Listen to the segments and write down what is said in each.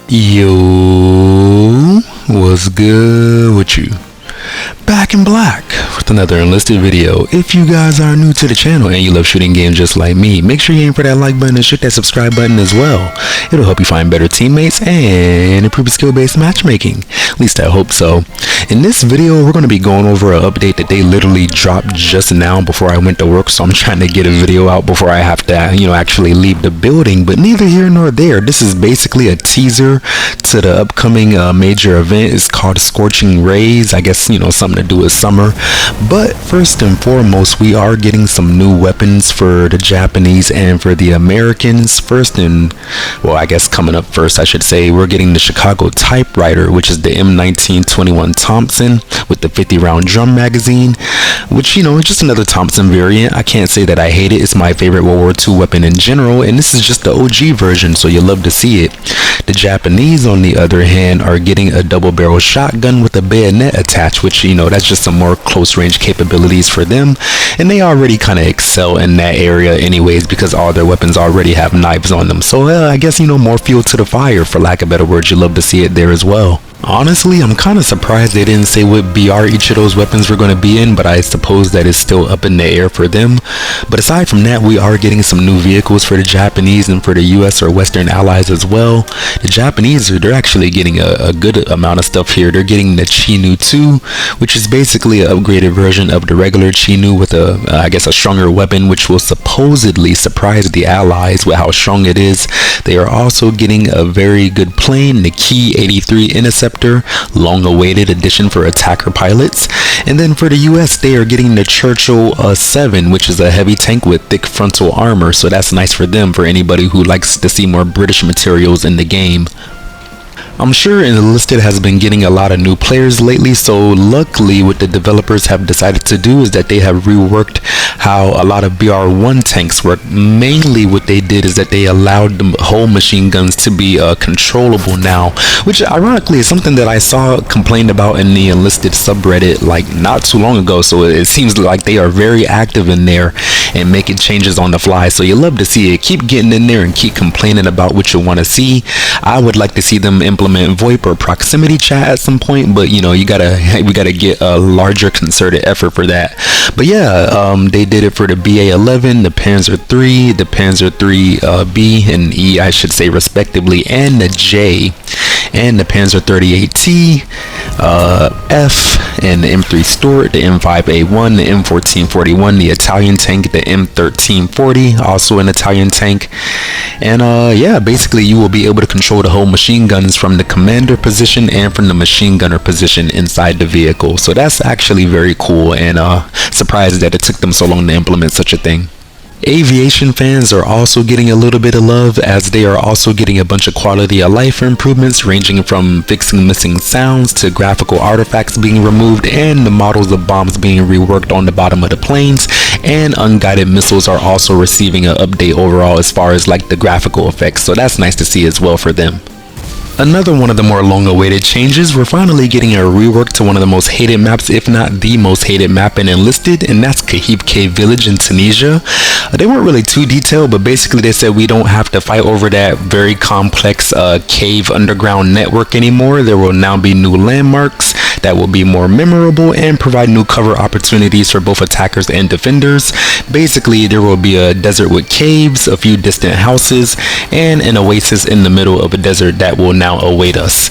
Yo, what's good with you? Back in black with another Enlisted video. If you guys are new to the channel and you love shooting games just like me, make sure you aim for that like button and shoot that subscribe button as well. It'll help you find better teammates and improve skill-based matchmaking. At least I hope so. In this video, we're going to be going over an update that they literally dropped just now before I went to work, so I'm trying to get a video out before I have to, actually leave the building, but neither here nor there. This is basically a teaser to the upcoming major event. It's called Scorching Rays. I guess, something to do with summer. But first and foremost, we are getting some new weapons for the Japanese and for the Americans. I guess coming up first, I should say, we're getting the Chicago typewriter, which is the M1921 Thompson with the 50 round drum magazine, which, is just another Thompson variant. I can't say that I hate it. It's my favorite World War II weapon in general, and this is just the OG version, so you'll love to see it. The Japanese, on the other hand, are getting a double barrel shotgun with a bayonet attached, which, that's just some more close range capabilities for them, and they already kind of excel in that area anyways because all their weapons already have knives on them. So I guess, more fuel to the fire, for lack of better words. You love to see it there as well. Honestly, I'm kind of surprised they didn't say what BR each of those weapons were going to be in, but I suppose that is still up in the air for them. But aside from that, we are getting some new vehicles for the Japanese and for the US or Western allies as well. The Japanese, they're actually getting a good amount of stuff here. They're getting the Chinu 2, which is basically an upgraded version of the regular Chinu with a stronger weapon, which will supposedly surprise the allies with how strong it is. They are also getting a very good plane, the Key 83 Interceptor, long-awaited addition for attacker pilots. And then for the US, they are getting the Churchill 7, which is a heavy tank with thick frontal armor, so that's nice for them, for anybody who likes to see more British materials in the game. I'm sure Enlisted has been getting a lot of new players lately, so luckily what the developers have decided to do is that they have reworked how a lot of BR1 tanks work. Mainly what they did is that they allowed the whole machine guns to be controllable now, which ironically is something that I saw complained about in the Enlisted subreddit like not too long ago, so it seems like they are very active in there and making changes on the fly, so you love to see it. Keep getting in there and keep complaining about what you want to see. I would like to see them implement VoIP or proximity chat at some point, but we gotta get a larger concerted effort for that. But yeah, they did it for the BA-11, the Panzer III, the Panzer III B and E, I should say, respectively, and the J, and the Panzer 38T, F, and the M3 Stuart, the M5A1, the M1441, the Italian tank, the M1340, also an Italian tank. And yeah, basically you will be able to control the whole machine guns from the commander position and from the machine gunner position inside the vehicle. So that's actually very cool, and surprised that it took them so long to implement such a thing. Aviation fans are also getting a little bit of love, as they are also getting a bunch of quality of life improvements, ranging from fixing missing sounds to graphical artifacts being removed and the models of bombs being reworked on the bottom of the planes, and unguided missiles are also receiving an update overall as far as like the graphical effects, so that's nice to see as well for them. Another one of the more long-awaited changes, we're finally getting a rework to one of the most hated maps, if not the most hated map in Enlisted, and that's Kahib Cave Village in Tunisia. They weren't really too detailed, but basically they said we don't have to fight over that very complex cave underground network anymore. There will now be new landmarks that will be more memorable and provide new cover opportunities for both attackers and defenders. Basically, there will be a desert with caves, a few distant houses, and an oasis in the middle of a desert that will now await us.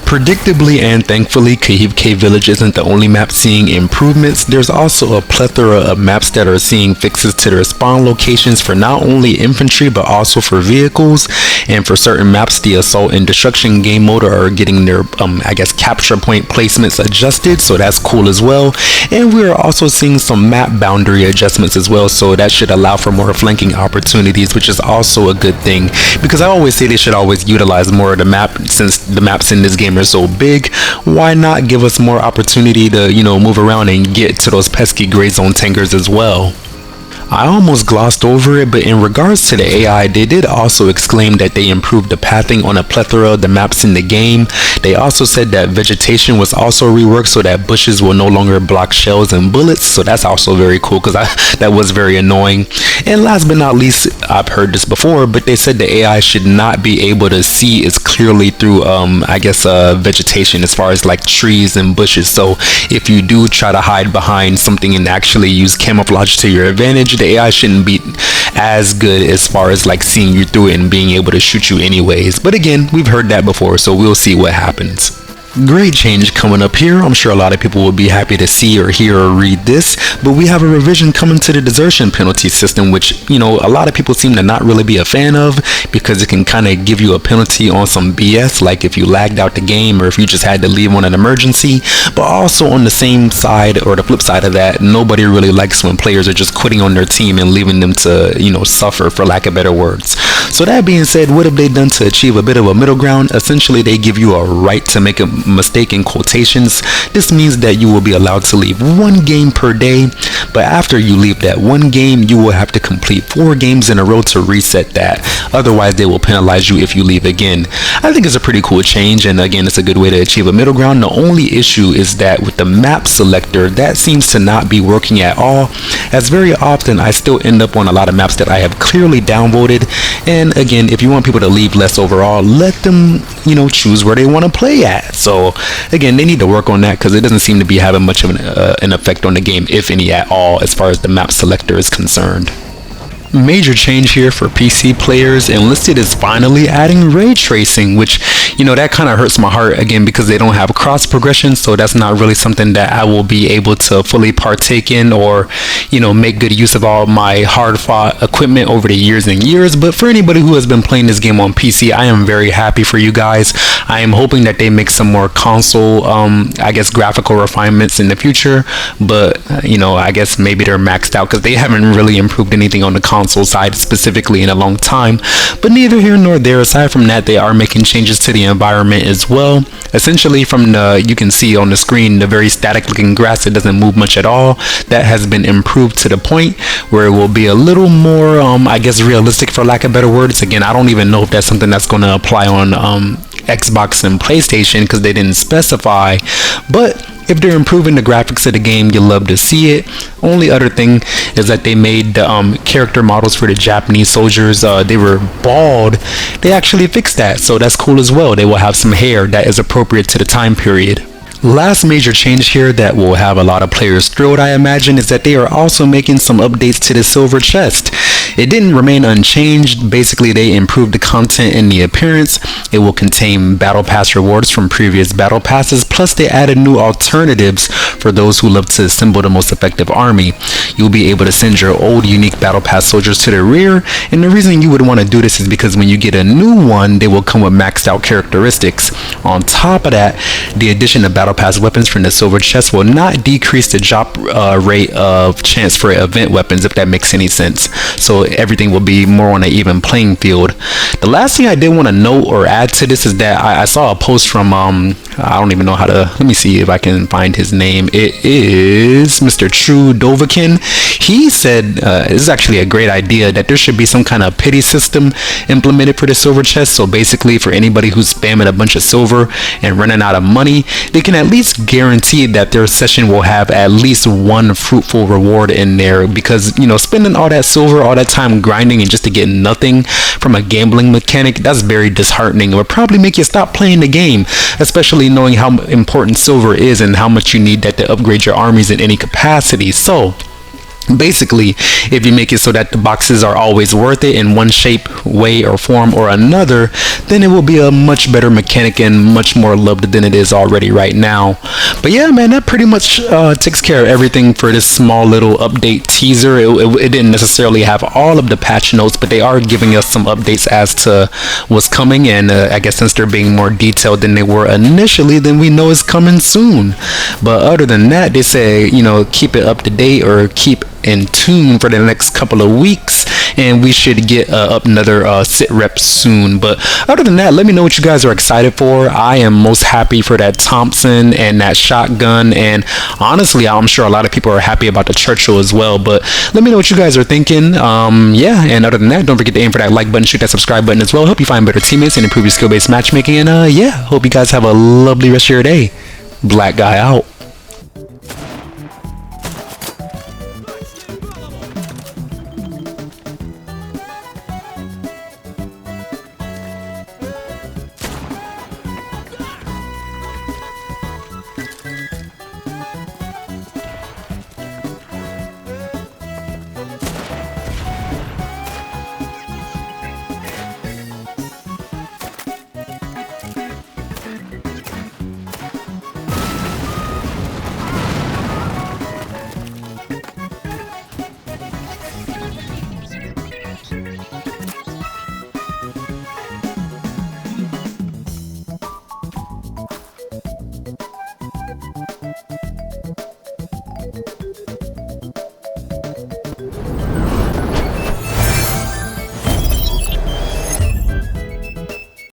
Predictably and thankfully, Kahib Cave Village isn't the only map seeing improvements. There's also a plethora of maps that are seeing fixes to their spawn locations for not only infantry but also for vehicles, and for certain maps the assault and destruction game mode are getting their capture point placements adjusted, so that's cool as well. And we are also seeing some map boundary adjustments as well, so that should allow for more flanking opportunities, which is also a good thing, because I always say they should always utilize more of the map. Since the maps in this game are so big, why not give us more opportunity to move around and get to those pesky gray zone tankers as well. I almost glossed over it, but in regards to the AI, they did also exclaim that they improved the pathing on a plethora of the maps in the game. They also said that vegetation was also reworked so that bushes will no longer block shells and bullets, so that's also very cool because that was very annoying. And last but not least, I've heard this before, but they said the AI should not be able to see as clearly through vegetation, as far as like trees and bushes. So if you do try to hide behind something and actually use camouflage to your advantage, the AI shouldn't be as good as far as like seeing you through it and being able to shoot you anyways. But again, we've heard that before, so we'll see what happens. Great change coming up here. I'm sure a lot of people will be happy to see or hear or read this, but we have a revision coming to the desertion penalty system, which, you know, a lot of people seem to not really be a fan of, because it can kind of give you a penalty on some BS, like if you lagged out the game or if you just had to leave on an emergency. But also on the same side, or the flip side of that, nobody really likes when players are just quitting on their team and leaving them to, you know, suffer, for lack of better words. So that being said, what have they done to achieve a bit of a middle ground? Essentially, they give you a right to make a mistake in quotations. This means that you will be allowed to leave 1 game per day, but after you leave that 1 game, you will have to complete 4 games in a row to reset that. Otherwise, they will penalize you if you leave again. I think it's a pretty cool change, and again, it's a good way to achieve a middle ground. The only issue is that with the map selector, that seems to not be working at all, as very often I still end up on a lot of maps that I have clearly downvoted. And again, if you want people to leave less overall, let them, you know, choose where they want to play at. So again, they need to work on that, because it doesn't seem to be having much of an effect on the game, if any at all, as far as the map selector is concerned. Major change here for PC players. Enlisted is finally adding ray tracing, which, you know, that kind of hurts my heart, again, because they don't have cross progression, so that's not really something that I will be able to fully partake in, or, you know, make good use of all my hard fought equipment over the years and years. But for anybody who has been playing this game on PC, I am very happy for you guys. I am hoping that they make some more console graphical refinements in the future, but you know, I guess maybe they're maxed out, because they haven't really improved anything on the console side specifically in a long time. But neither here nor there. Aside from that, they are making changes to the environment as well. Essentially, from you can see on the screen, the very static looking grass, it doesn't move much at all. That has been improved to the point where it will be a little more realistic, for lack of better words. Again, I don't even know if that's something that's going to apply on Xbox and PlayStation, because they didn't specify. But if they're improving the graphics of the game, you love to see it. Only other thing is that they made the character models for the Japanese soldiers, they were bald. They actually fixed that, so that's cool as well. They will have some hair that is appropriate to the time period. Last major change here that will have a lot of players thrilled, I imagine, is that they are also making some updates to the silver chest. It didn't remain unchanged. Basically, they improved the content and the appearance. It will contain battle pass rewards from previous battle passes, plus they added new alternatives for those who love to assemble the most effective army. You'll be able to send your old unique battle pass soldiers to the rear, and the reason you would want to do this is because when you get a new one, they will come with maxed out characteristics. On top of that, the addition of battle pass weapons from the silver chest will not decrease the drop rate of chance for event weapons, if that makes any sense. So everything will be more on an even playing field. The last thing I did want to note or add to this is that I saw a post from I don't even know how to, let me see if I can find his name. It is Mr. True Dovakin. He said this is actually a great idea, that there should be some kind of pity system implemented for the silver chest. So basically, for anybody who's spamming a bunch of silver and running out of money, they can at least guarantee that their session will have at least one fruitful reward in there. Because, you know, spending all that silver, all that time grinding, and just to get nothing from a gambling mechanic, that's very disheartening. It would probably make you stop playing the game, especially knowing how important silver is and how much you need that to upgrade your armies in any capacity. So basically, if you make it so that the boxes are always worth it in one shape, way, or form or another, then it will be a much better mechanic and much more loved than it is already right now. But yeah, man, that pretty much takes care of everything for this small little update teaser. It didn't necessarily have all of the patch notes, but they are giving us some updates as to what's coming, and I guess since they're being more detailed than they were initially, then we know it's coming soon. But other than that, they say, you know, keep it up to date, or keep in tune for the next couple of weeks, and we should get up another sit rep soon. But other than that, let me know what you guys are excited for. I am most happy for that Thompson and that shotgun, and honestly, I'm sure a lot of people are happy about the Churchill as well. But let me know what you guys are thinking. Yeah, and other than that, don't forget to aim for that like button, shoot that subscribe button as well. Hope you find better teammates and improve your skill-based matchmaking, and yeah, hope you guys have a lovely rest of your day. Black guy out.